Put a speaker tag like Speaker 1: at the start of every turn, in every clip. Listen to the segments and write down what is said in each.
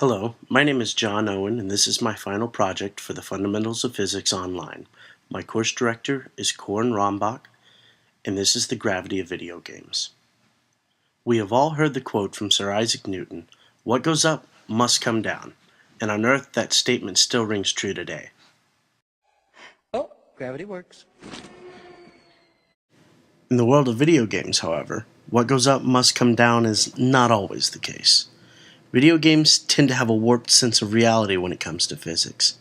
Speaker 1: Hello, my name is John Owen, and this is my final project for the Fundamentals of Physics Online. My course director is Corin Rombach, and this is the Gravity of Videogames. We have all heard the quote from Sir Isaac Newton, "What goes up must come down," and on Earth that statement still rings true today.
Speaker 2: Oh, gravity works.
Speaker 1: In the world of video games, however, what goes up must come down is not always the case. Video games tend to have a warped sense of reality when it comes to physics.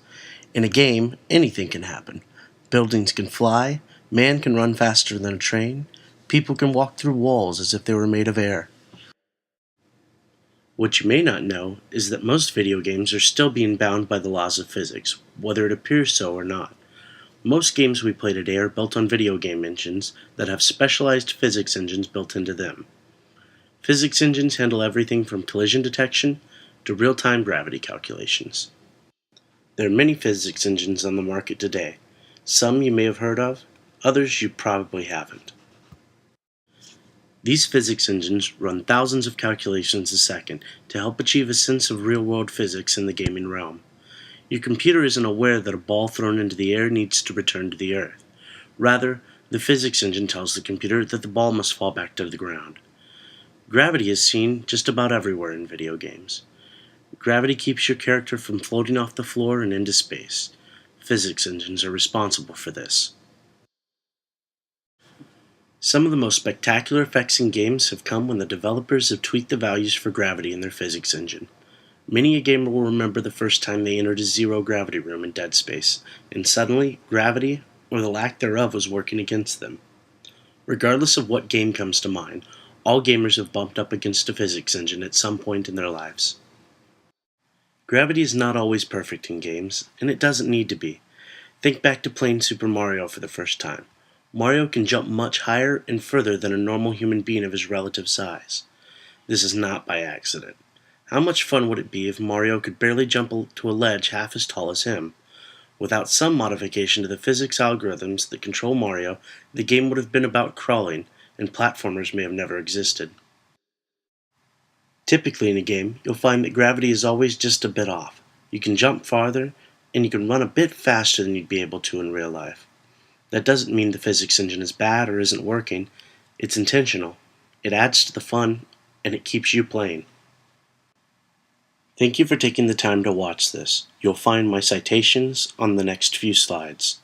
Speaker 1: In a game, anything can happen. Buildings can fly, man can run faster than a train, people can walk through walls as if they were made of air. What you may not know is that most video games are still being bound by the laws of physics, whether it appears so or not. Most games we play today are built on video game engines that have specialized physics engines built into them. Physics engines handle everything from collision detection to real-time gravity calculations. There are many physics engines on the market today. Some you may have heard of, others you probably haven't. These physics engines run thousands of calculations a second to help achieve a sense of real-world physics in the gaming realm. Your computer isn't aware that a ball thrown into the air needs to return to the earth. Rather, the physics engine tells the computer that the ball must fall back to the ground. Gravity is seen just about everywhere in video games. Gravity keeps your character from floating off the floor and into space. Physics engines are responsible for this. Some of the most spectacular effects in games have come when the developers have tweaked the values for gravity in their physics engine. Many a gamer will remember the first time they entered a zero-gravity room in Dead Space, and suddenly, gravity, or the lack thereof, was working against them. Regardless of what game comes to mind, all gamers have bumped up against a physics engine at some point in their lives. Gravity is not always perfect in games, and it doesn't need to be. Think back to playing Super Mario for the first time. Mario can jump much higher and further than a normal human being of his relative size. This is not by accident. How much fun would it be if Mario could barely jump to a ledge half as tall as him? Without some modification to the physics algorithms that control Mario, the game would have been about crawling, and platformers may have never existed. Typically in a game, you'll find that gravity is always just a bit off. You can jump farther, and you can run a bit faster than you'd be able to in real life. That doesn't mean the physics engine is bad or isn't working. It's intentional. It adds to the fun, and it keeps you playing. Thank you for taking the time to watch this. You'll find my citations on the next few slides.